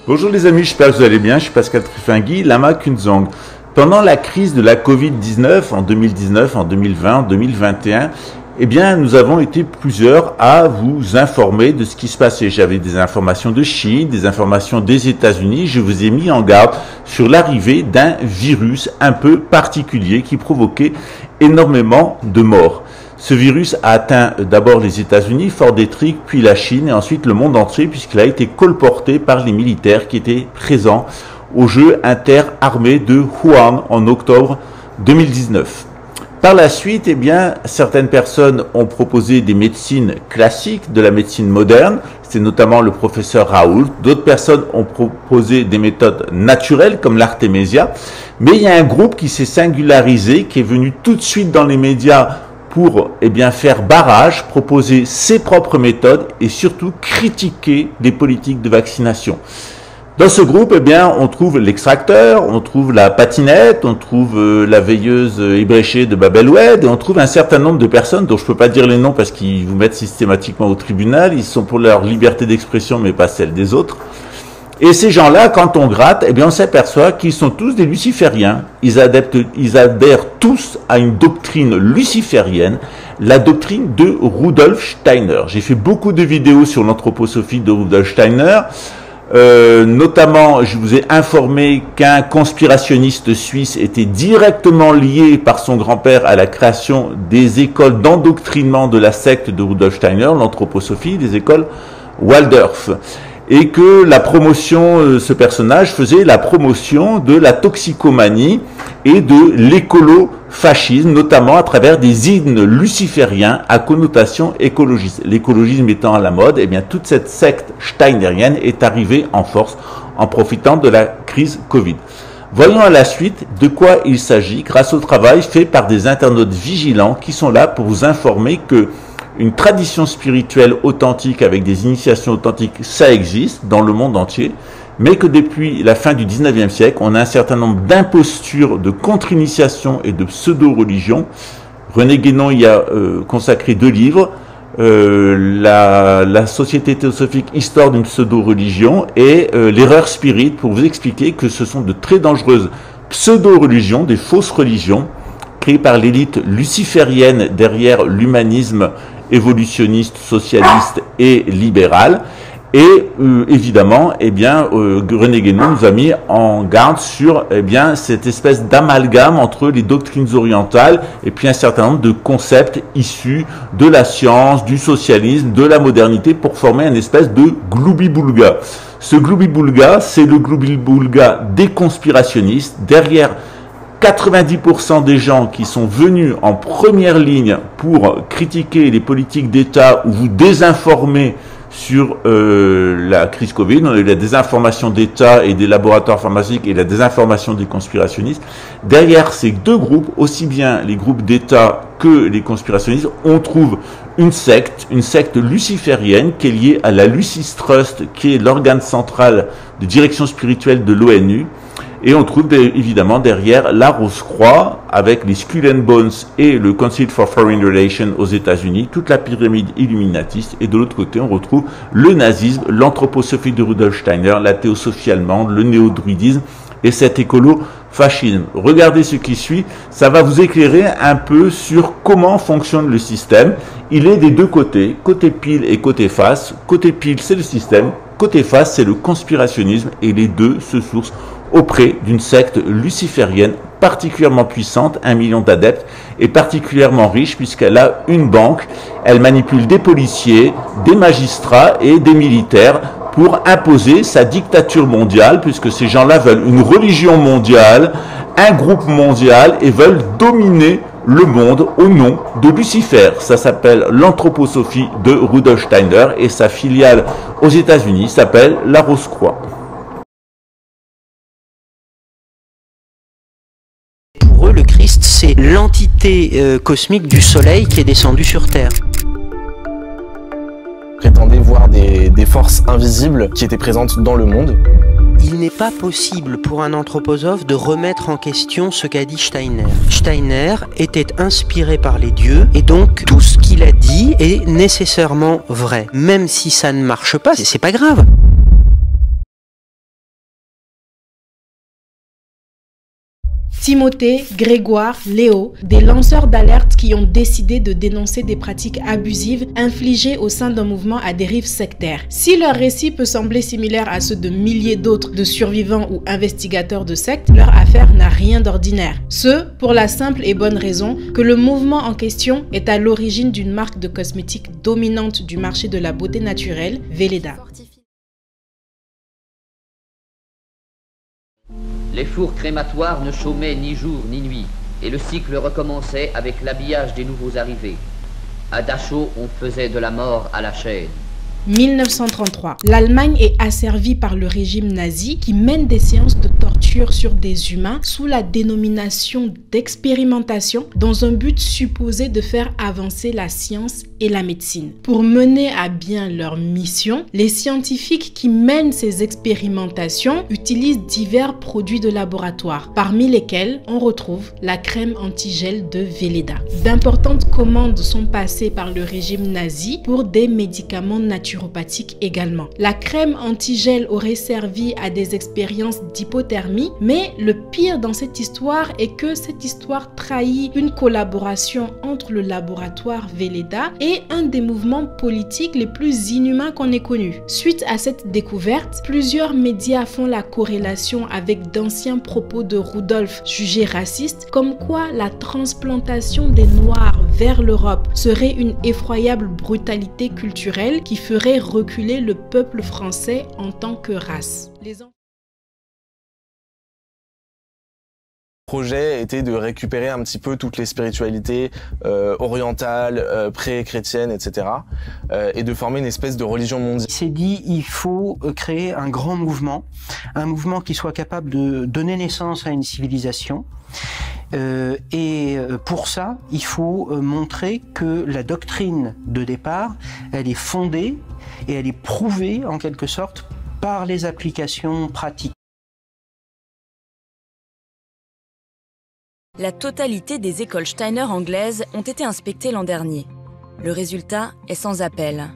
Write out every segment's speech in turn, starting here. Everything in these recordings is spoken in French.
Bonjour les amis, j'espère que vous allez bien, je suis Pascal Trifingui, Lama Kunzang. Pendant la crise de la Covid-19, en 2019, en 2020, en 2021, eh bien, nous avons été plusieurs à vous informer de ce qui se passait. J'avais des informations de Chine, des informations des États-Unis. Je vous ai mis en garde sur l'arrivée d'un virus un peu particulier qui provoquait énormément de morts. Ce virus a atteint d'abord les États-Unis, Fort Detrick, puis la Chine et ensuite le monde entier puisqu'il a été colporté par les militaires qui étaient présents aux Jeux interarmées de Wuhan en octobre 2019. Par la suite, eh bien, certaines personnes ont proposé des médecines classiques, de la médecine moderne. C'est notamment le professeur Raoult. D'autres personnes ont proposé des méthodes naturelles comme l'artémisia. Mais il y a un groupe qui s'est singularisé, qui est venu tout de suite dans les médias pour faire barrage, proposer ses propres méthodes et surtout critiquer les politiques de vaccination. Dans ce groupe, on trouve l'extracteur, on trouve la patinette, on trouve la veilleuse ébréchée de Babel Oued, et on trouve un certain nombre de personnes dont je ne peux pas dire les noms parce qu'ils vous mettent systématiquement au tribunal. Ils sont pour leur liberté d'expression, mais pas celle des autres. Et ces gens-là, quand on gratte, on s'aperçoit qu'ils sont tous des lucifériens. Ils adhèrent tous à une doctrine luciférienne, la doctrine de Rudolf Steiner. J'ai fait beaucoup de vidéos sur l'anthroposophie de Rudolf Steiner. Notamment, je vous ai informé qu'un conspirationniste suisse était directement lié par son grand-père à la création des écoles d'endoctrinement de la secte de Rudolf Steiner, l'anthroposophie, des écoles Waldorf. Et que la promotion, ce personnage faisait la promotion de la toxicomanie et de l'écolo-fascisme, notamment à travers des hymnes lucifériens à connotation écologiste. L'écologisme étant à la mode, toute cette secte steinérienne est arrivée en force en profitant de la crise Covid. Voyons à la suite de quoi il s'agit grâce au travail fait par des internautes vigilants qui sont là pour vous informer que une tradition spirituelle authentique avec des initiations authentiques, ça existe dans le monde entier, mais que depuis la fin du 19e siècle, on a un certain nombre d'impostures, de contre-initiations et de pseudo-religions. René Guénon y a consacré 2 livres, la Société théosophique, histoire d'une pseudo-religion, et l'erreur spirit, pour vous expliquer que ce sont de très dangereuses pseudo-religions, des fausses religions, créées par l'élite luciférienne derrière l'humanisme évolutionniste, socialiste et libéral. Et évidemment, René Guénon nous a mis en garde sur cette espèce d'amalgame entre les doctrines orientales et puis un certain nombre de concepts issus de la science, du socialisme, de la modernité pour former une espèce de gloubi-boulga. Ce gloubi-boulga, c'est le gloubi-boulga des conspirationnistes. Derrière 90% des gens qui sont venus en première ligne pour critiquer les politiques d'État ou vous désinformer sur la crise Covid, on a eu la désinformation d'État et des laboratoires pharmaceutiques et la désinformation des conspirationnistes. Derrière ces 2 groupes, aussi bien les groupes d'État que les conspirationnistes, on trouve une secte luciférienne qui est liée à la Lucis Trust, qui est l'organe central de direction spirituelle de l'ONU. Et on trouve évidemment derrière la Rose-Croix avec les Skull and Bones et le Council for Foreign Relations aux États-Unis, toute la pyramide illuminatiste. Et de l'autre côté, on retrouve le nazisme, l'anthroposophie de Rudolf Steiner, la théosophie allemande, le néo-druidisme et cet écolo-fascisme. Regardez ce qui suit, ça va vous éclairer un peu sur comment fonctionne le système. Il est des 2 côtés, côté pile et côté face. Côté pile, c'est le système. Côté face, c'est le conspirationnisme et les 2 se sourcent auprès d'une secte luciférienne particulièrement puissante, 1 million d'adeptes, et particulièrement riche puisqu'elle a une banque. Elle manipule des policiers, des magistrats et des militaires pour imposer sa dictature mondiale, puisque ces gens-là veulent une religion mondiale, un groupe mondial et veulent dominer le monde au nom de Lucifer. Ça s'appelle l'anthroposophie de Rudolf Steiner et sa filiale aux États-Unis s'appelle la Rose-Croix. Pour eux, le Christ, c'est l'entité cosmique du soleil qui est descendu sur Terre. Prétendait voir des forces invisibles qui étaient présentes dans le monde. Il n'est pas possible pour un anthroposophe de remettre en question ce qu'a dit Steiner. Steiner était inspiré par les dieux et donc tout ce qu'il a dit est nécessairement vrai. Même si ça ne marche pas, c'est pas grave. Timothée, Grégoire, Léo, des lanceurs d'alerte qui ont décidé de dénoncer des pratiques abusives infligées au sein d'un mouvement à dérive sectaire. Si leur récit peut sembler similaire à ceux de milliers d'autres de survivants ou investigateurs de sectes, leur affaire n'a rien d'ordinaire. Ce, pour la simple et bonne raison que le mouvement en question est à l'origine d'une marque de cosmétiques dominante du marché de la beauté naturelle, Velleda. Les fours crématoires ne chômaient ni jour ni nuit, et le cycle recommençait avec l'habillage des nouveaux arrivés. À Dachau, on faisait de la mort à la chaîne. 1933. L'Allemagne est asservie par le régime nazi qui mène des séances de torture sur des humains sous la dénomination d'expérimentation dans un but supposé de faire avancer la science et la médecine. Pour mener à bien leur mission, les scientifiques qui mènent ces expérimentations utilisent divers produits de laboratoire, parmi lesquels on retrouve la crème antigel de Velleda. D'importantes commandes sont passées par le régime nazi pour des médicaments naturels également. La crème antigel aurait servi à des expériences d'hypothermie, mais le pire dans cette histoire est que cette histoire trahit une collaboration entre le laboratoire Velleda et un des mouvements politiques les plus inhumains qu'on ait connus. Suite à cette découverte, plusieurs médias font la corrélation avec d'anciens propos de Rudolf jugés racistes, comme quoi la transplantation des Noirs vers l'Europe serait une effroyable brutalité culturelle qui ferait reculer le peuple français en tant que race. Le projet était de récupérer un petit peu toutes les spiritualités orientales, pré-chrétiennes, etc. Et de former une espèce de religion mondiale. Il s'est dit il faut créer un grand mouvement, un mouvement qui soit capable de donner naissance à une civilisation. Pour ça, il faut montrer que la doctrine de départ, elle est fondée et elle est prouvée en quelque sorte par les applications pratiques. La totalité des écoles Steiner anglaises ont été inspectées l'an dernier. Le résultat est sans appel.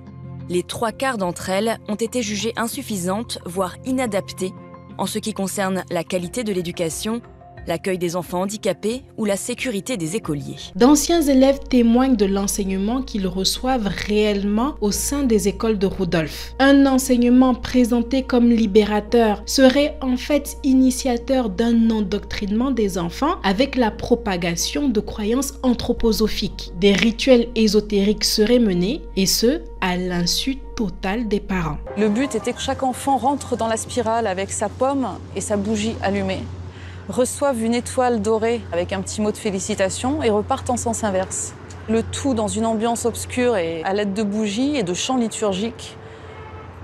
Les 3/4 d'entre elles ont été jugées insuffisantes, voire inadaptées, en ce qui concerne la qualité de l'éducation, l'accueil des enfants handicapés ou la sécurité des écoliers. D'anciens élèves témoignent de l'enseignement qu'ils reçoivent réellement au sein des écoles de Rudolf. Un enseignement présenté comme libérateur serait en fait initiateur d'un endoctrinement des enfants avec la propagation de croyances anthroposophiques. Des rituels ésotériques seraient menés, et ce, à l'insu totale des parents. Le but était que chaque enfant rentre dans la spirale avec sa pomme et sa bougie allumée, reçoivent une étoile dorée avec un petit mot de félicitation et repartent en sens inverse. Le tout dans une ambiance obscure et à l'aide de bougies et de chants liturgiques.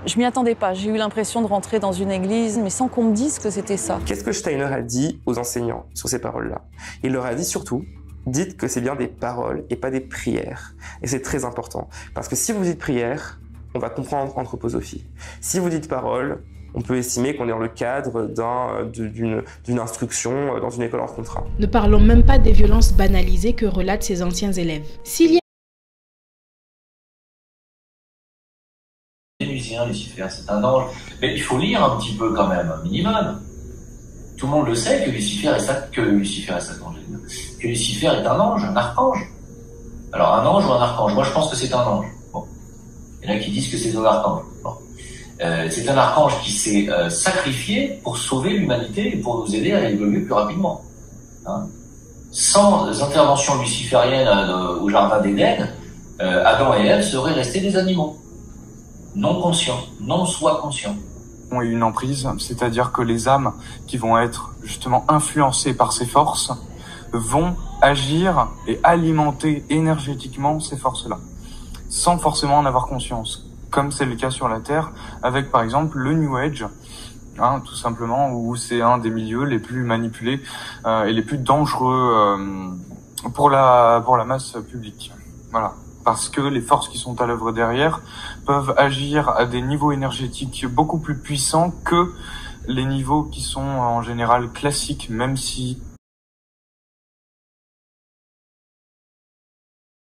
Je m'y attendais pas, j'ai eu l'impression de rentrer dans une église, mais sans qu'on me dise que c'était ça. Qu'est-ce que Steiner a dit aux enseignants sur ces paroles-là? Il leur a dit surtout, dites que c'est bien des paroles et pas des prières. Et c'est très important, parce que si vous dites prière, on va comprendre anthroposophie. Si vous dites paroles, on peut estimer qu'on est dans le cadre d'une instruction dans une école hors contrat. Ne parlons même pas des violences banalisées que relatent ces anciens élèves. S'il y a Vénusien, Lucifer, c'est un ange. Mais il faut lire un petit peu quand même, un minimum. Tout le monde le sait que Lucifer est Satan, que Lucifer est un ange, un archange. Alors un ange ou un archange? Moi je pense que c'est un ange. Bon. Il y en a qui disent que c'est un archange. Bon. C'est un archange qui s'est sacrifié pour sauver l'humanité et pour nous aider à évoluer plus rapidement. Hein. Sans intervention luciférienne au jardin d'Éden, Adam et Ève seraient restés des animaux. Non conscients, non soi conscients. Ont une emprise, c'est-à-dire que les âmes qui vont être justement influencées par ces forces vont agir et alimenter énergétiquement ces forces-là, sans forcément en avoir conscience. Comme c'est le cas sur la Terre, avec par exemple le New Age, hein, tout simplement, où c'est un des milieux les plus manipulés et les plus dangereux pour la masse publique. Voilà, parce que les forces qui sont à l'œuvre derrière peuvent agir à des niveaux énergétiques beaucoup plus puissants que les niveaux qui sont en général classiques, même si...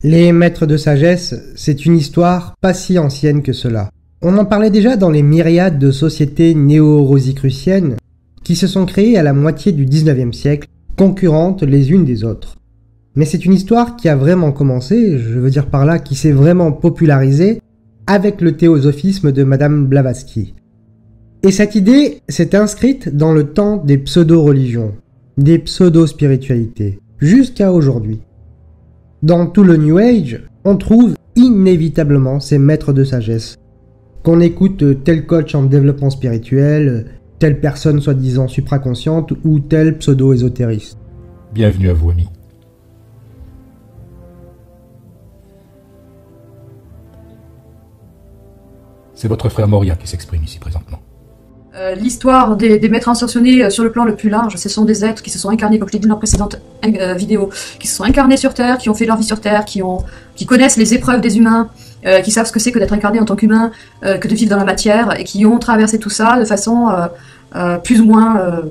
Les maîtres de sagesse, c'est une histoire pas si ancienne que cela. On en parlait déjà dans les myriades de sociétés néo-rosicruciennes qui se sont créées à la moitié du 19e siècle concurrentes les unes des autres. Mais c'est une histoire qui a vraiment commencé, je veux dire par là qui s'est vraiment popularisée avec le théosophisme de Madame Blavatsky. Et cette idée s'est inscrite dans le temps des pseudo-religions, des pseudo-spiritualités, jusqu'à aujourd'hui. Dans tout le New Age, on trouve inévitablement ces maîtres de sagesse. Qu'on écoute tel coach en développement spirituel, telle personne soi-disant supraconsciente ou tel pseudo-ésotériste. Bienvenue à vous, amis. C'est votre frère Moria qui s'exprime ici présentement. L'histoire des maîtres ascensionnés sur le plan le plus large, ce sont des êtres qui se sont incarnés, comme je l'ai dit dans la précédente vidéo, qui se sont incarnés sur Terre, qui ont fait leur vie sur Terre, qui connaissent les épreuves des humains, qui savent ce que c'est que d'être incarné en tant qu'humain, que de vivre dans la matière, et qui ont traversé tout ça de façon plus ou moins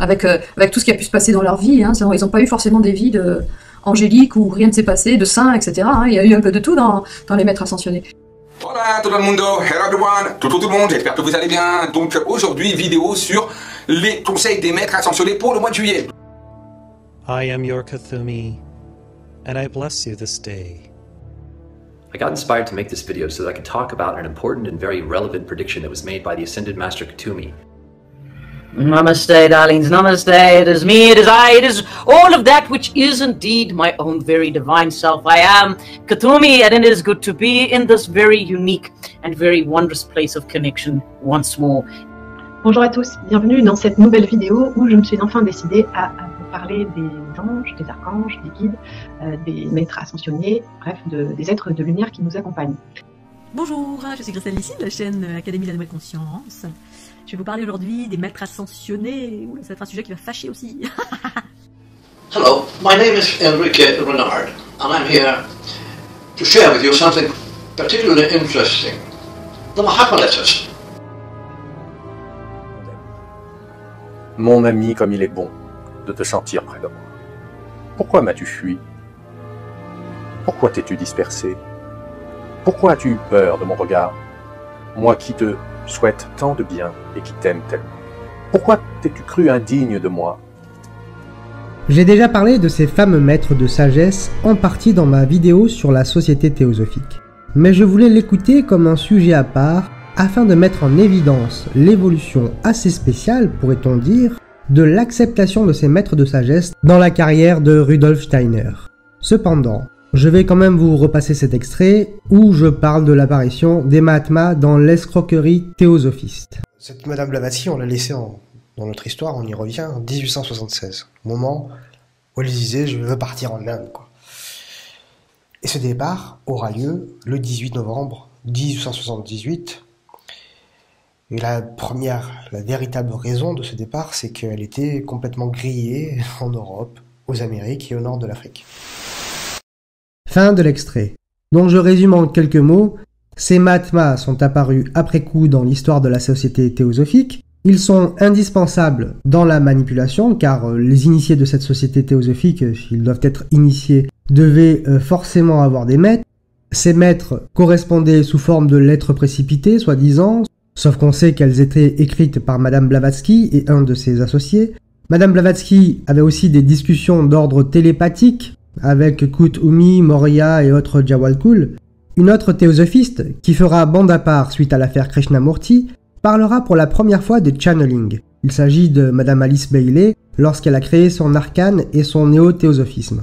avec tout ce qui a pu se passer dans leur vie. Hein. Ils n'ont pas eu forcément des vies angéliques où rien ne s'est passé, de saints, etc. Hein. Il y a eu un peu de tout dans les maîtres ascensionnés. Hola tout le monde, hello everyone, tout le monde, j'espère que vous allez bien. Donc aujourd'hui, vidéo sur les conseils des maîtres ascensionnés pour le mois de juillet. I am your Cthulhu, and I bless you this day. I got inspired to make this video so that I could talk about an important and very relevant prediction that was made by the Ascended Master Cthulhu. Namaste, darlings, namaste, it is me, it is I, it is all of that which is indeed my own very divine self. I am Cthulhu, and it is good to be in this very unique and very wondrous place of connection once more. Bonjour à tous, bienvenue dans cette nouvelle vidéo où je me suis enfin décidée à vous parler des anges, des archanges, des guides, des maîtres ascensionnés, bref, des êtres de lumière qui nous accompagnent. Bonjour, je suis Christelle Lissi de la chaîne Académie de la Nouvelle Conscience. Je vais vous parler aujourd'hui des maîtres ascensionnés. Oula, ça va être un sujet qui va fâcher aussi. Hello, my name is Enrique Renard, and I'm here to share with you something particularly interesting. The Mahapaletas. Mon ami, comme il est bon de te sentir près de moi. Pourquoi m'as-tu fui? Pourquoi t'es-tu dispersé? Pourquoi as-tu eu peur de mon regard? Moi qui te souhaite tant de bien et qui t'aime tellement. Pourquoi t'es-tu cru indigne de moi? J'ai déjà parlé de ces fameux maîtres de sagesse en partie dans ma vidéo sur la société théosophique. Mais je voulais l'écouter comme un sujet à part afin de mettre en évidence l'évolution assez spéciale, pourrait-on dire, de l'acceptation de ces maîtres de sagesse dans la carrière de Rudolf Steiner. Cependant, je vais quand même vous repasser cet extrait où je parle de l'apparition des Mahatmas dans l'escroquerie théosophiste. Cette Madame Blavatsky, on l'a laissée dans notre histoire, on y revient, en 1876, au moment où elle disait « je veux partir en Inde ». Et ce départ aura lieu le 18 novembre 1878. Et la véritable raison de ce départ, c'est qu'elle était complètement grillée en Europe, aux Amériques et au nord de l'Afrique. Fin de l'extrait. Donc je résume en quelques mots, ces Mahatmas sont apparus après coup dans l'histoire de la société théosophique, ils sont indispensables dans la manipulation car les initiés de cette société théosophique, s'ils doivent être initiés, devaient forcément avoir des maîtres. Ces maîtres correspondaient sous forme de lettres précipitées, soi-disant, sauf qu'on sait qu'elles étaient écrites par Madame Blavatsky et un de ses associés. Madame Blavatsky avait aussi des discussions d'ordre télépathique, avec Cthulhu, Moria et autres Jawalkul. Une autre théosophiste, qui fera bande à part suite à l'affaire Krishnamurti, parlera pour la première fois de channeling. Il s'agit de Madame Alice Bailey lorsqu'elle a créé son arcane et son néo-théosophisme.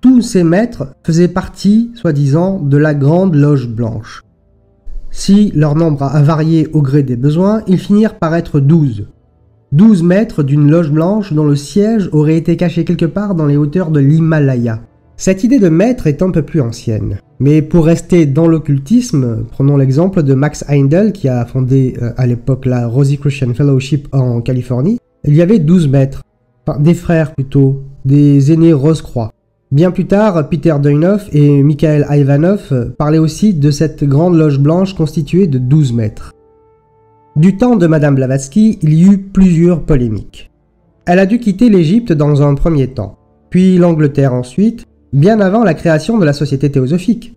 Tous ces maîtres faisaient partie, soi-disant, de la Grande Loge Blanche. Si leur nombre a varié au gré des besoins, ils finirent par être 12. 12 maîtres d'une loge blanche dont le siège aurait été caché quelque part dans les hauteurs de l'Himalaya. Cette idée de maître est un peu plus ancienne. Mais pour rester dans l'occultisme, prenons l'exemple de Max Heindel qui a fondé à l'époque la Rosicrucian Fellowship en Californie. Il y avait 12 maîtres, enfin des frères plutôt, des aînés Rose-Croix. Bien plus tard, Peter Deunoff et Mikhail Ivanov parlaient aussi de cette grande loge blanche constituée de 12 maîtres. Du temps de Madame Blavatsky, il y eut plusieurs polémiques. Elle a dû quitter l'Égypte dans un premier temps, puis l'Angleterre ensuite, bien avant la création de la société théosophique,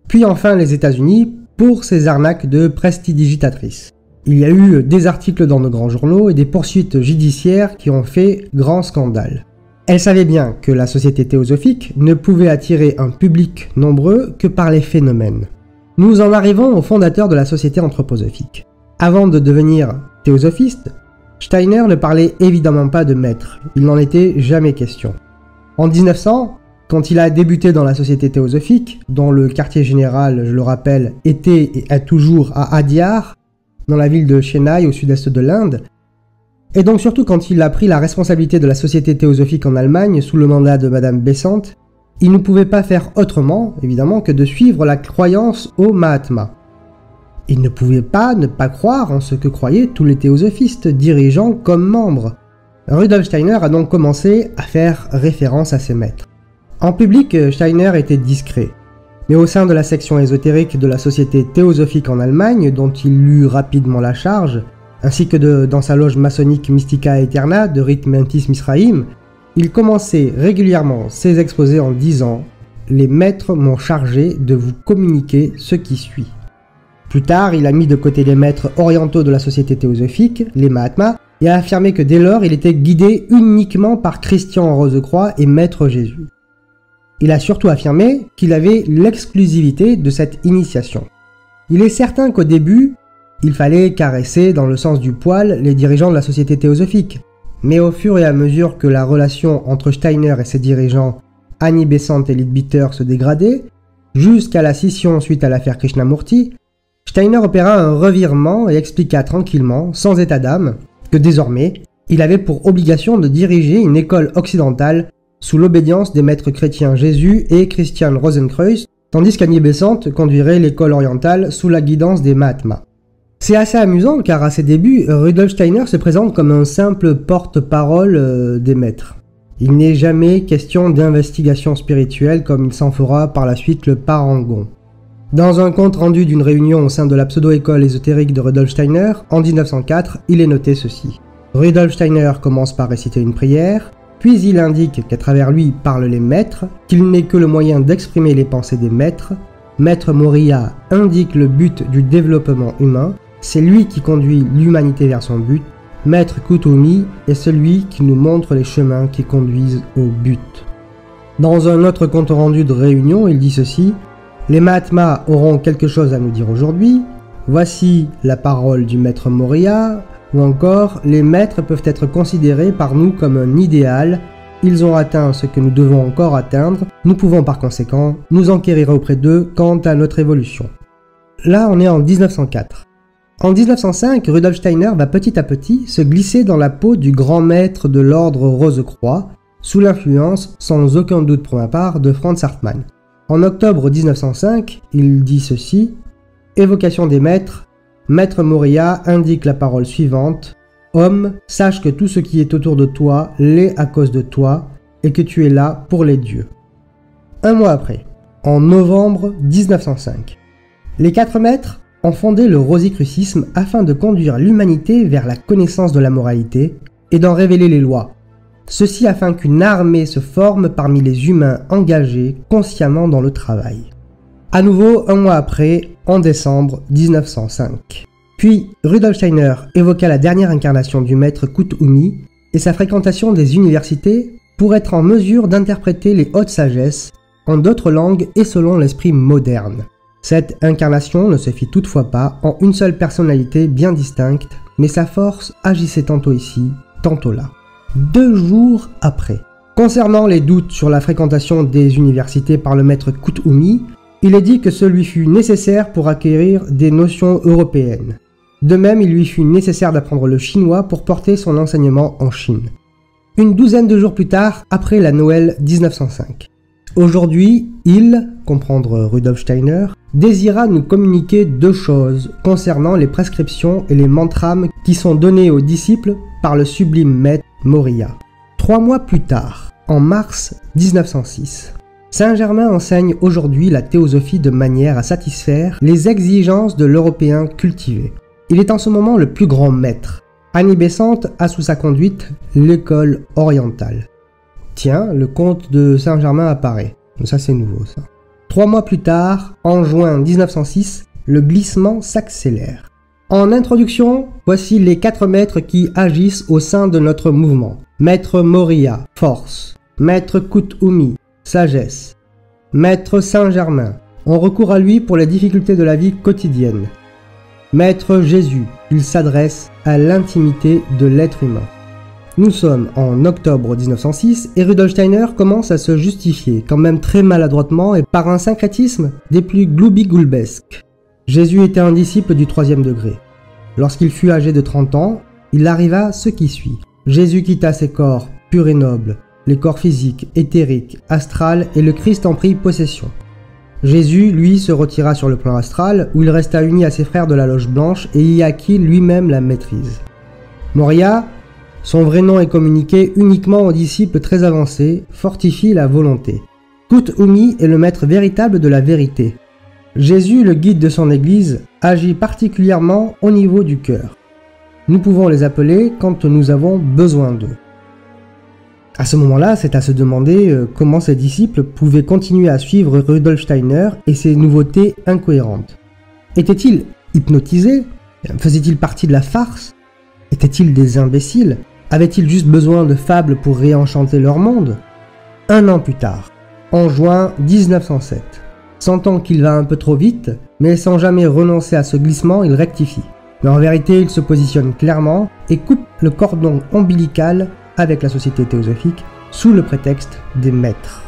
puis enfin les États-Unis pour ses arnaques de prestidigitatrices. Il y a eu des articles dans nos grands journaux et des poursuites judiciaires qui ont fait grand scandale. Elle savait bien que la société théosophique ne pouvait attirer un public nombreux que par les phénomènes. Nous en arrivons au fondateur de la société anthroposophique. Avant de devenir théosophiste, Steiner ne parlait évidemment pas de maître, il n'en était jamais question. En 1900, quand il a débuté dans la société théosophique, dont le quartier général, je le rappelle, était et est toujours à Adyar, dans la ville de Chennai au sud-est de l'Inde, et donc surtout quand il a pris la responsabilité de la société théosophique en Allemagne sous le mandat de Madame Besant, il ne pouvait pas faire autrement, évidemment, que de suivre la croyance au Mahatma. Il ne pouvait pas ne pas croire en ce que croyaient tous les théosophistes, dirigeants comme membres. Rudolf Steiner a donc commencé à faire référence à ses maîtres. En public, Steiner était discret, mais au sein de la section ésotérique de la Société théosophique en Allemagne, dont il eut rapidement la charge, ainsi que dans sa loge maçonnique Mystica Aeterna de Rite Mentis Misraïm, il commençait régulièrement ses exposés en disant « Les maîtres m'ont chargé de vous communiquer ce qui suit ». Plus tard, il a mis de côté les maîtres orientaux de la société théosophique, les Mahatmas, et a affirmé que dès lors, il était guidé uniquement par Christian Rosecroix et Maître Jésus. Il a surtout affirmé qu'il avait l'exclusivité de cette initiation. Il est certain qu'au début, il fallait caresser dans le sens du poil les dirigeants de la société théosophique, mais au fur et à mesure que la relation entre Steiner et ses dirigeants, Annie Besant et Leadbeater, se dégradait, jusqu'à la scission suite à l'affaire Krishnamurti, Steiner opéra un revirement et expliqua tranquillement, sans état d'âme, que désormais, il avait pour obligation de diriger une école occidentale sous l'obédience des maîtres chrétiens Jésus et Christian Rosenkreuz, tandis qu'Annie Besant conduirait l'école orientale sous la guidance des Mahatmas. C'est assez amusant car à ses débuts, Rudolf Steiner se présente comme un simple porte-parole des maîtres. Il n'est jamais question d'investigation spirituelle comme il s'en fera par la suite le parangon. Dans un compte rendu d'une réunion au sein de la pseudo-école ésotérique de Rudolf Steiner, en 1904, il est noté ceci. Rudolf Steiner commence par réciter une prière, puis il indique qu'à travers lui parlent les maîtres, qu'il n'est que le moyen d'exprimer les pensées des maîtres. Maître Moria indique le but du développement humain, c'est lui qui conduit l'humanité vers son but. Maître Kuthumi est celui qui nous montre les chemins qui conduisent au but. Dans un autre compte rendu de réunion, il dit ceci. Les Mahatmas auront quelque chose à nous dire aujourd'hui. Voici la parole du maître Moria. Ou encore, les maîtres peuvent être considérés par nous comme un idéal. Ils ont atteint ce que nous devons encore atteindre. Nous pouvons par conséquent nous enquérir auprès d'eux quant à notre évolution. Là, on est en 1904. En 1905, Rudolf Steiner va petit à petit se glisser dans la peau du grand maître de l'ordre Rosecroix, sous l'influence, sans aucun doute pour ma part, de Franz Hartmann. En octobre 1905, il dit ceci, « Évocation des maîtres, Maître Moria indique la parole suivante, « Homme, sache que tout ce qui est autour de toi l'est à cause de toi, et que tu es là pour les dieux. » Un mois après, en novembre 1905, les 4 maîtres ont fondé le Rosicrucisme afin de conduire l'humanité vers la connaissance de la moralité et d'en révéler les lois. Ceci afin qu'une armée se forme parmi les humains engagés consciemment dans le travail. À nouveau, un mois après, en décembre 1905. Puis, Rudolf Steiner évoqua la dernière incarnation du maître Kuthumi et sa fréquentation des universités pour être en mesure d'interpréter les hautes sagesses en d'autres langues et selon l'esprit moderne. Cette incarnation ne se fit toutefois pas en une seule personnalité bien distincte, mais sa force agissait tantôt ici, tantôt là. 2 jours après. Concernant les doutes sur la fréquentation des universités par le maître Kuthumi, il est dit que ce lui fut nécessaire pour acquérir des notions européennes. De même, il lui fut nécessaire d'apprendre le chinois pour porter son enseignement en Chine. Une douzaine de jours plus tard, après la Noël 1905. Aujourd'hui, il, comprendre Rudolf Steiner, désira nous communiquer 2 choses concernant les prescriptions et les mantrames qui sont donnés aux disciples par le sublime maître Moria. 3 mois plus tard, en mars 1906, Saint-Germain enseigne aujourd'hui la théosophie de manière à satisfaire les exigences de l'Européen cultivé. Il est en ce moment le plus grand maître. Annie Besant a sous sa conduite l'école orientale. Tiens, le comte de Saint-Germain apparaît. Ça c'est nouveau ça. 3 mois plus tard, en juin 1906, le glissement s'accélère. En introduction, voici les 4 maîtres qui agissent au sein de notre mouvement. Maître Moria, force. Maître Koutoumi, sagesse. Maître Saint-Germain, on recourt à lui pour les difficultés de la vie quotidienne. Maître Jésus, il s'adresse à l'intimité de l'être humain. Nous sommes en octobre 1906 et Rudolf Steiner commence à se justifier, quand même très maladroitement et par un syncrétisme des plus gloubi-goulbesques. Jésus était un disciple du 3e degré. Lorsqu'il fut âgé de 30 ans, il arriva ce qui suit. Jésus quitta ses corps purs et nobles, les corps physiques, éthériques, astrales, et le Christ en prit possession. Jésus, lui, se retira sur le plan astral, où il resta uni à ses frères de la Loge Blanche et y acquit lui-même la maîtrise. Moria, son vrai nom est communiqué uniquement aux disciples très avancés, fortifie la volonté. Koutoumi est le maître véritable de la vérité. Jésus, le guide de son église, agit particulièrement au niveau du cœur. Nous pouvons les appeler quand nous avons besoin d'eux. À ce moment-là, c'est à se demander comment ses disciples pouvaient continuer à suivre Rudolf Steiner et ses nouveautés incohérentes. Étaient-ils hypnotisés? Faisaient-ils partie de la farce? Étaient-ils des imbéciles? Avaient-ils juste besoin de fables pour réenchanter leur monde? 1 an plus tard, en juin 1907, sentant qu'il va un peu trop vite, mais sans jamais renoncer à ce glissement, il rectifie. Mais en vérité, il se positionne clairement et coupe le cordon ombilical avec la Société théosophique sous le prétexte des maîtres.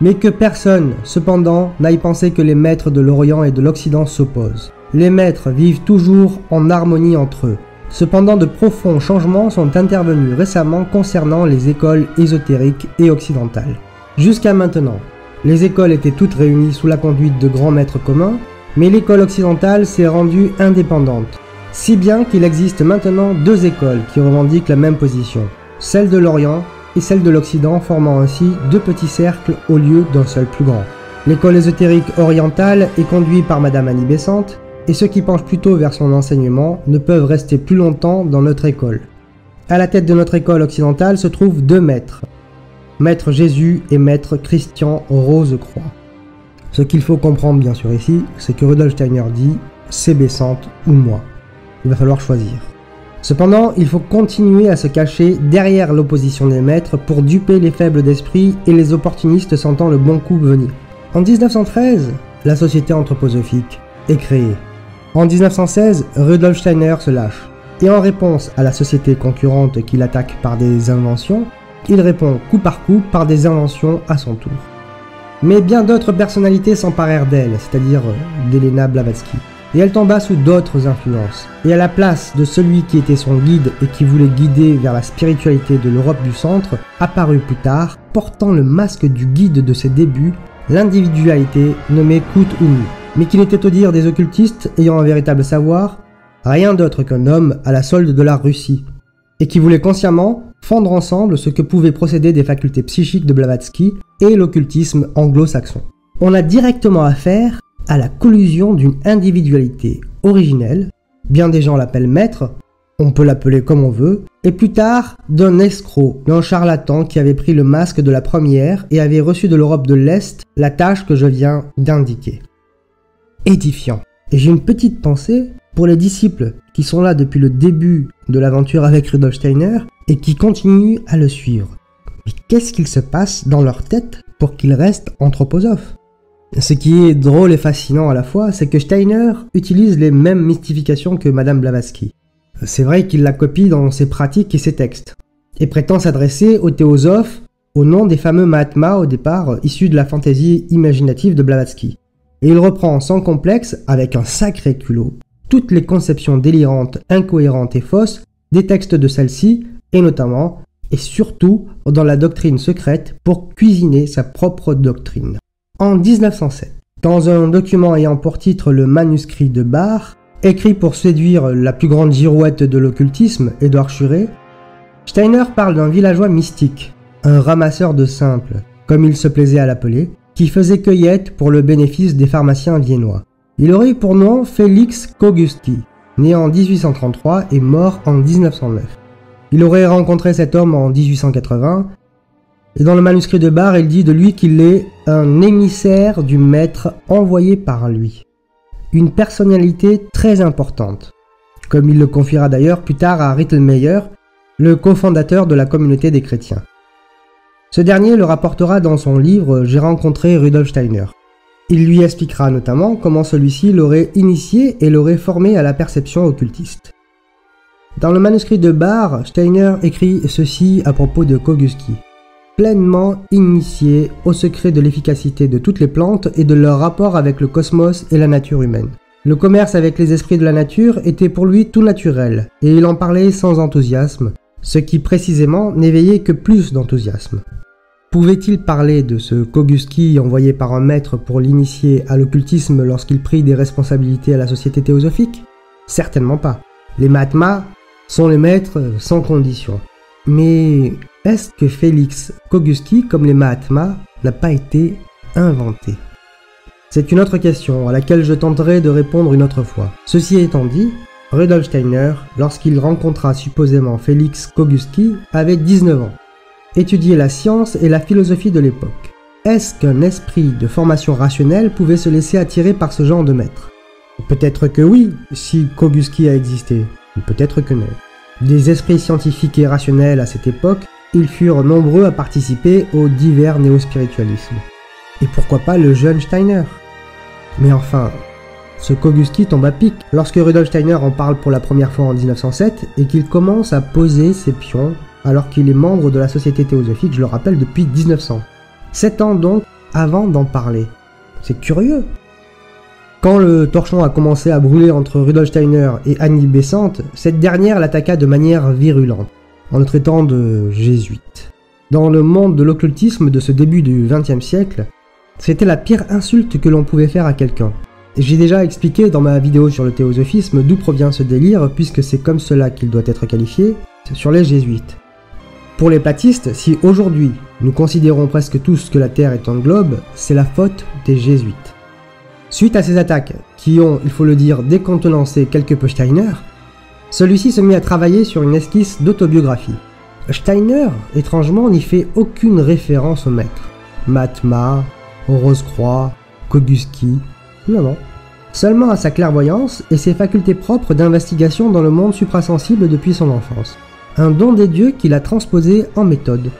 Mais que personne, cependant, n'aille penser que les maîtres de l'Orient et de l'Occident s'opposent. Les maîtres vivent toujours en harmonie entre eux. Cependant, de profonds changements sont intervenus récemment concernant les écoles ésotériques et occidentales. Jusqu'à maintenant, les écoles étaient toutes réunies sous la conduite de grands maîtres communs, mais l'école occidentale s'est rendue indépendante, si bien qu'il existe maintenant 2 écoles qui revendiquent la même position, celle de l'Orient et celle de l'Occident, formant ainsi 2 petits cercles au lieu d'un seul plus grand. L'école ésotérique orientale est conduite par Madame Annie Besant, et ceux qui penchent plutôt vers son enseignement ne peuvent rester plus longtemps dans notre école. À la tête de notre école occidentale se trouvent 2 maîtres, Maître Jésus et Maître Christian Rose-Croix. Ce qu'il faut comprendre bien sûr ici, c'est que Rudolf Steiner dit « c'est Besant ou moi ». Il va falloir choisir. Cependant, il faut continuer à se cacher derrière l'opposition des maîtres pour duper les faibles d'esprit et les opportunistes sentant le bon coup venir. En 1913, la Société anthroposophique est créée. En 1916, Rudolf Steiner se lâche, et en réponse à la société concurrente qui l'attaque par des inventions, il répond coup par coup par des inventions à son tour. Mais bien d'autres personnalités s'emparèrent d'elle, c'est-à-dire d'Helena Blavatsky, et elle tomba sous d'autres influences. Et à la place de celui qui était son guide et qui voulait guider vers la spiritualité de l'Europe du centre, apparut plus tard, portant le masque du guide de ses débuts, l'individualité nommée Koutoumi, mais qui n'était au dire des occultistes ayant un véritable savoir, rien d'autre qu'un homme à la solde de la Russie, et qui voulait consciemment fondre ensemble ce que pouvaient procéder des facultés psychiques de Blavatsky et l'occultisme anglo-saxon. On a directement affaire à la collusion d'une individualité originelle, bien des gens l'appellent maître, on peut l'appeler comme on veut, et plus tard d'un escroc, d'un charlatan qui avait pris le masque de la première et avait reçu de l'Europe de l'Est la tâche que je viens d'indiquer. Édifiant. Et j'ai une petite pensée pour les disciples qui sont là depuis le début de l'aventure avec Rudolf Steiner et qui continuent à le suivre. Mais qu'est-ce qu'il se passe dans leur tête pour qu'ils restent anthroposophes? Ce qui est drôle et fascinant à la fois, c'est que Steiner utilise les mêmes mystifications que Madame Blavatsky. C'est vrai qu'il la copie dans ses pratiques et ses textes, et prétend s'adresser aux théosophes au nom des fameux Mahatmas au départ issus de la fantaisie imaginative de Blavatsky. Et il reprend sans complexe, avec un sacré culot, toutes les conceptions délirantes, incohérentes et fausses des textes de celle-ci, et notamment, et surtout, dans la doctrine secrète pour cuisiner sa propre doctrine. En 1907, dans un document ayant pour titre le manuscrit de Bach, écrit pour séduire la plus grande girouette de l'occultisme, Édouard Schuré, Steiner parle d'un villageois mystique, un ramasseur de simples, comme il se plaisait à l'appeler, qui faisait cueillette pour le bénéfice des pharmaciens viennois. Il aurait eu pour nom Félix Koguski, né en 1833 et mort en 1909. Il aurait rencontré cet homme en 1880, et dans le manuscrit de Bach, il dit de lui qu'il est un émissaire du maître envoyé par lui. Une personnalité très importante, comme il le confiera d'ailleurs plus tard à Rittelmeyer, le cofondateur de la communauté des chrétiens. Ce dernier le rapportera dans son livre « J'ai rencontré Rudolf Steiner ». Il lui expliquera notamment comment celui-ci l'aurait initié et l'aurait formé à la perception occultiste. Dans le manuscrit de Barr, Steiner écrit ceci à propos de Kogusky. Pleinement initié au secret de l'efficacité de toutes les plantes et de leur rapport avec le cosmos et la nature humaine. Le commerce avec les esprits de la nature était pour lui tout naturel, et il en parlait sans enthousiasme, ce qui précisément n'éveillait que plus d'enthousiasme. Pouvait-il parler de ce Kogusky envoyé par un maître pour l'initier à l'occultisme lorsqu'il prit des responsabilités à la société théosophique? Certainement pas. Les Mahatmas sont les maîtres sans condition. Mais est-ce que Félix Kogusky, comme les Mahatmas, n'a pas été inventé? C'est une autre question à laquelle je tenterai de répondre une autre fois. Ceci étant dit, Rudolf Steiner, lorsqu'il rencontra supposément Félix Kogusky, avait 19 ans, étudiait la science et la philosophie de l'époque. Est-ce qu'un esprit de formation rationnelle pouvait se laisser attirer par ce genre de maître? Peut-être que oui, si Kogusky a existé, ou peut-être que non. Des esprits scientifiques et rationnels à cette époque, ils furent nombreux à participer aux divers néo-spiritualismes. Et pourquoi pas le jeune Steiner? Mais enfin, ce Kogusky tombe à pic lorsque Rudolf Steiner en parle pour la première fois en 1907 et qu'il commence à poser ses pions alors qu'il est membre de la Société théosophique, je le rappelle, depuis 1900. 7 ans donc avant d'en parler. C'est curieux. Quand le torchon a commencé à brûler entre Rudolf Steiner et Annie Besant, cette dernière l'attaqua de manière virulente, en le traitant de jésuite. Dans le monde de l'occultisme de ce début du XXe siècle, c'était la pire insulte que l'on pouvait faire à quelqu'un. J'ai déjà expliqué dans ma vidéo sur le théosophisme d'où provient ce délire, puisque c'est comme cela qu'il doit être qualifié, sur les jésuites. Pour les platistes, si aujourd'hui nous considérons presque tous que la Terre est un globe, c'est la faute des jésuites. Suite à ces attaques, qui ont, il faut le dire, décontenancé quelque peu Steiner, celui-ci se mit à travailler sur une esquisse d'autobiographie. Steiner, étrangement, n'y fait aucune référence au maître. Mahatma, Rose-Croix, Kogusky, non. Seulement à sa clairvoyance et ses facultés propres d'investigation dans le monde suprasensible depuis son enfance. Un don des dieux qu'il a transposé en méthode.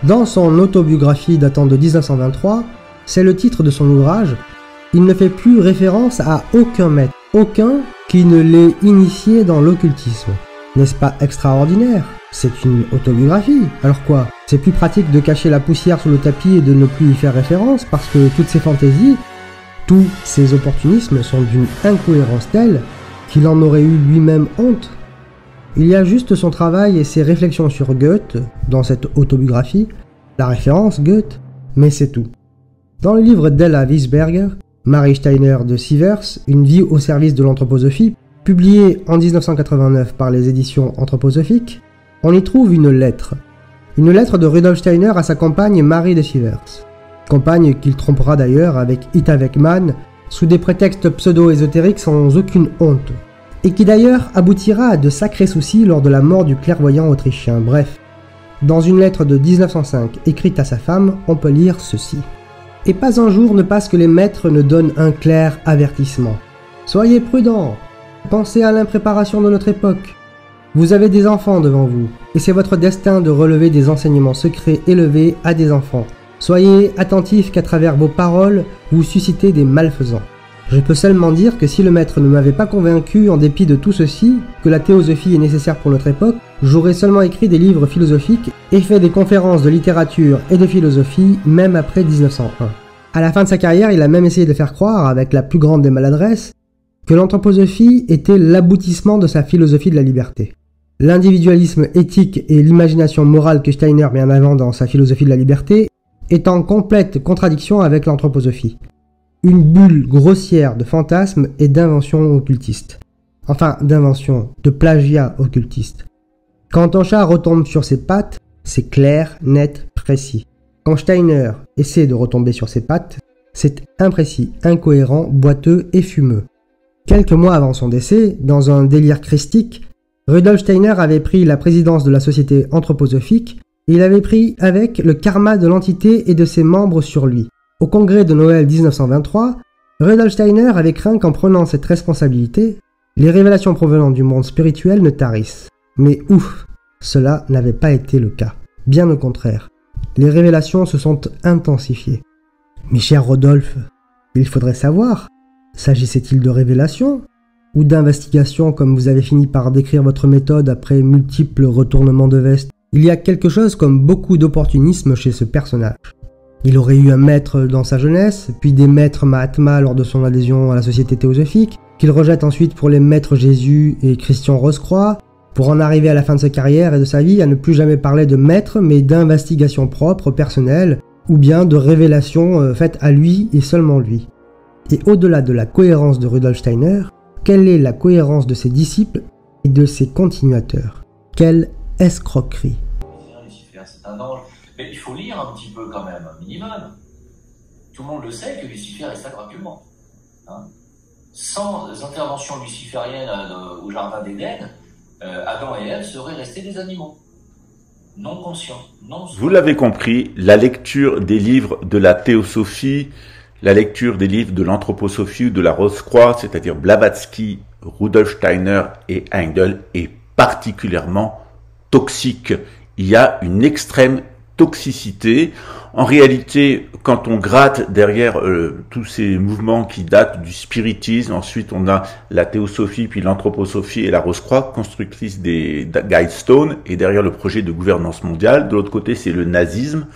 Dans son autobiographie datant de 1923, c'est le titre de son ouvrage, il ne fait plus référence à aucun maître, aucun qui ne l'ait initié dans l'occultisme. N'est-ce pas extraordinaire? C'est une autobiographie. Alors quoi? C'est plus pratique de cacher la poussière sous le tapis et de ne plus y faire référence parce que toutes ces fantaisies, tous ces opportunismes sont d'une incohérence telle qu'il en aurait eu lui-même honte. Il y a juste son travail et ses réflexions sur Goethe dans cette autobiographie, la référence Goethe, mais c'est tout. Dans le livre d'Ella Wiesberger, Marie Steiner de Sievers, Une vie au service de l'anthroposophie, publié en 1989 par les éditions anthroposophiques, on y trouve une lettre de Rudolf Steiner à sa compagne Marie de Sievers, compagne qu'il trompera d'ailleurs avec Ita Weckmann sous des prétextes pseudo-ésotériques sans aucune honte, et qui d'ailleurs aboutira à de sacrés soucis lors de la mort du clairvoyant autrichien. Bref, dans une lettre de 1905 écrite à sa femme, on peut lire ceci. « Et pas un jour ne passe que les maîtres ne donnent un clair avertissement. Soyez prudents, pensez à l'impréparation de notre époque. Vous avez des enfants devant vous, et c'est votre destin de relever des enseignements secrets élevés à des enfants. Soyez attentifs qu'à travers vos paroles, vous suscitez des malfaisants. Je peux seulement dire que si le maître ne m'avait pas convaincu, en dépit de tout ceci, que la théosophie est nécessaire pour notre époque, j'aurais seulement écrit des livres philosophiques et fait des conférences de littérature et de philosophie, même après 1901. À la fin de sa carrière, il a même essayé de faire croire, avec la plus grande des maladresses, que l'anthroposophie était l'aboutissement de sa philosophie de la liberté. L'individualisme éthique et l'imagination morale que Steiner met en avant dans sa philosophie de la liberté est en complète contradiction avec l'anthroposophie. Une bulle grossière de fantasmes et d'inventions occultistes. Enfin, d'inventions, de plagiat occultiste. Quand un chat retombe sur ses pattes, c'est clair, net, précis. Quand Steiner essaie de retomber sur ses pattes, c'est imprécis, incohérent, boiteux et fumeux. Quelques mois avant son décès, dans un délire christique, Rudolf Steiner avait pris la présidence de la Société anthroposophique et il avait pris avec le karma de l'entité et de ses membres sur lui. Au congrès de Noël 1923, Rudolf Steiner avait craint qu'en prenant cette responsabilité, les révélations provenant du monde spirituel ne tarissent. Mais ouf, cela n'avait pas été le cas. Bien au contraire. les révélations se sont intensifiées. Mais cher Rodolphe, il faudrait savoir, s'agissait-il de révélations ou d'investigations comme vous avez fini par décrire votre méthode après multiples retournements de veste? Il y a quelque chose comme beaucoup d'opportunisme chez ce personnage. Il aurait eu un maître dans sa jeunesse, puis des maîtres Mahatma lors de son adhésion à la Société théosophique, qu'il rejette ensuite pour les maîtres Jésus et Christian Rosecroix, pour en arriver à la fin de sa carrière et de sa vie à ne plus jamais parler de maître, mais d'investigations propres, personnelles, ou bien de révélations faites à lui et seulement lui. Et au-delà de la cohérence de Rudolf Steiner, quelle est la cohérence de ses disciples et de ses continuateurs? Quelle escroquerie! Lucifer, c'est un ange. Mais il faut lire un petit peu quand même, un minimum. Tout le monde le sait que Lucifer est sacralement. Hein? Sans intervention luciférienne au jardin d'Éden, Adam et Ève seraient restés des animaux. Non conscients. Vous l'avez compris, la lecture des livres de la théosophie, la lecture des livres de l'anthroposophie ou de la Rose-Croix, c'est-à-dire Blavatsky, Rudolf Steiner et Engel, est particulièrement toxique. Il y a une extrême toxicité. En réalité, quand on gratte derrière tous ces mouvements qui datent du spiritisme, ensuite on a la théosophie, puis l'anthroposophie et la Rose-Croix, constructrice des Guidestones, et derrière le projet de gouvernance mondiale. De l'autre côté, c'est le nazisme.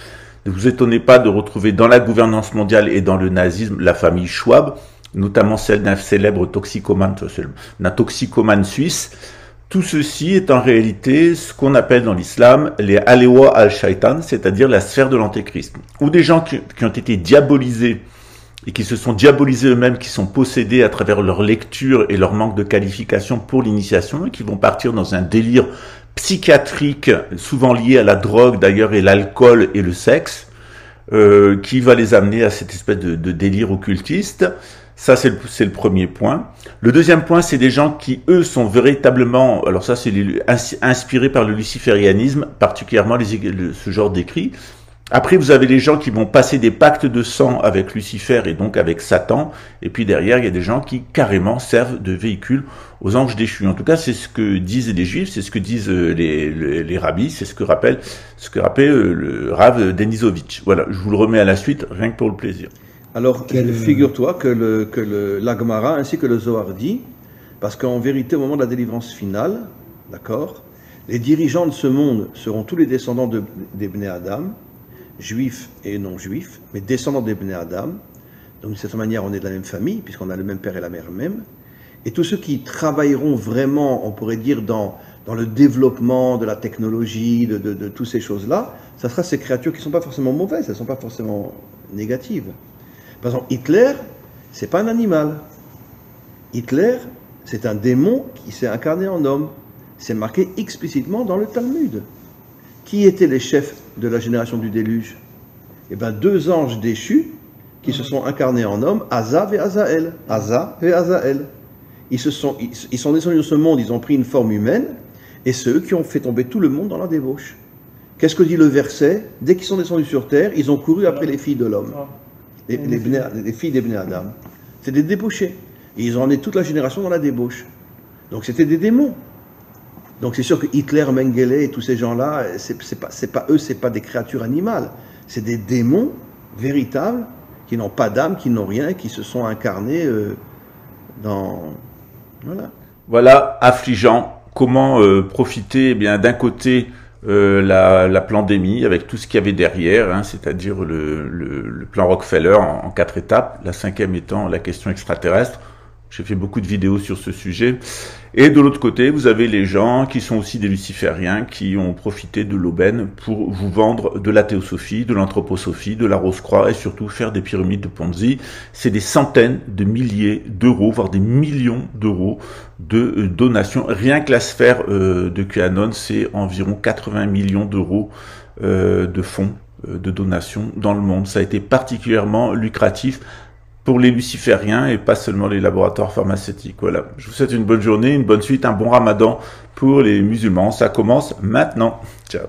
Ne vous étonnez pas de retrouver dans la gouvernance mondiale et dans le nazisme la famille Schwab, notamment celle d'un célèbre toxicomane, d'un toxicomane suisse. Tout ceci est en réalité ce qu'on appelle dans l'islam les Alewa al-Shaitan, c'est-à-dire la sphère de l'antéchrist, ou des gens qui ont été diabolisés et qui se sont diabolisés eux-mêmes, qui sont possédés à travers leur lecture et leur manque de qualification pour l'initiation, et qui vont partir dans un délire psychiatrique, souvent lié à la drogue d'ailleurs, et l'alcool et le sexe, qui va les amener à cette espèce de délire occultiste. Ça, c'est le premier point. Le deuxième point, c'est des gens qui, eux, sont véritablement, alors ça, c'est inspirés par le luciférianisme, particulièrement ce genre d'écrits. Après, vous avez les gens qui vont passer des pactes de sang avec Lucifer et donc avec Satan. Et puis derrière, il y a des gens qui carrément servent de véhicule aux anges déchus. En tout cas, c'est ce que disent les Juifs, c'est ce que disent les rabbis, c'est ce que rappelle le Rav Denisovitch. Voilà, je vous le remets à la suite, rien que pour le plaisir. Alors, figure-toi que la Gemara ainsi que le Zohar dit, parce qu'en vérité, au moment de la délivrance finale, d'accord, les dirigeants de ce monde seront tous les descendants des Bnei Adam, juifs et non juifs, mais descendants des Bnei Adam. Donc, de cette manière, on est de la même famille, puisqu'on a le même père et la mère même. Et tous ceux qui travailleront vraiment, on pourrait dire, dans le développement de la technologie, de toutes ces choses-là, ça sera ces créatures qui ne sont pas forcément mauvaises, elles ne sont pas forcément négatives. Par exemple, Hitler, c'est pas un animal. Hitler, c'est un démon qui s'est incarné en homme. C'est marqué explicitement dans le Talmud. Qui étaient les chefs de la génération du déluge? Eh bien, deux anges déchus qui se sont incarnés en homme, Azav et Azaël. Aza et Azaël. Ils sont descendus de ce monde, ils ont pris une forme humaine, et c'est eux qui ont fait tomber tout le monde dans la débauche. Qu'est-ce que dit le verset? Dès qu'ils sont descendus sur terre, ils ont couru après les filles de l'homme. Les filles des Bnei Adam. C'est des débauchés. Et ils ont emmené toute la génération dans la débauche. Donc c'était des démons. Donc c'est sûr que Hitler, Mengele et tous ces gens-là, c'est pas eux, c'est pas des créatures animales. C'est des démons véritables qui n'ont pas d'âme, qui n'ont rien, qui se sont incarnés dans... Voilà. Voilà, affligeant. Comment profiter, eh bien, d'un côté... la pandémie avec tout ce qu'il y avait derrière, hein, c'est-à-dire le plan Rockefeller en 4 étapes, la 5e étant la question extraterrestre. J'ai fait beaucoup de vidéos sur ce sujet. Et de l'autre côté, vous avez les gens qui sont aussi des lucifériens, qui ont profité de l'aubaine pour vous vendre de la théosophie, de l'anthroposophie, de la Rose-Croix et surtout faire des pyramides de Ponzi. C'est des centaines de milliers d'euros, voire des millions d'euros de donations. Rien que la sphère de QAnon, c'est environ 80 millions d'euros de fonds de donations dans le monde. Ça a été particulièrement lucratif pour les lucifériens et pas seulement les laboratoires pharmaceutiques. Voilà. Je vous souhaite une bonne journée, une bonne suite, un bon ramadan pour les musulmans. Ça commence maintenant. Ciao.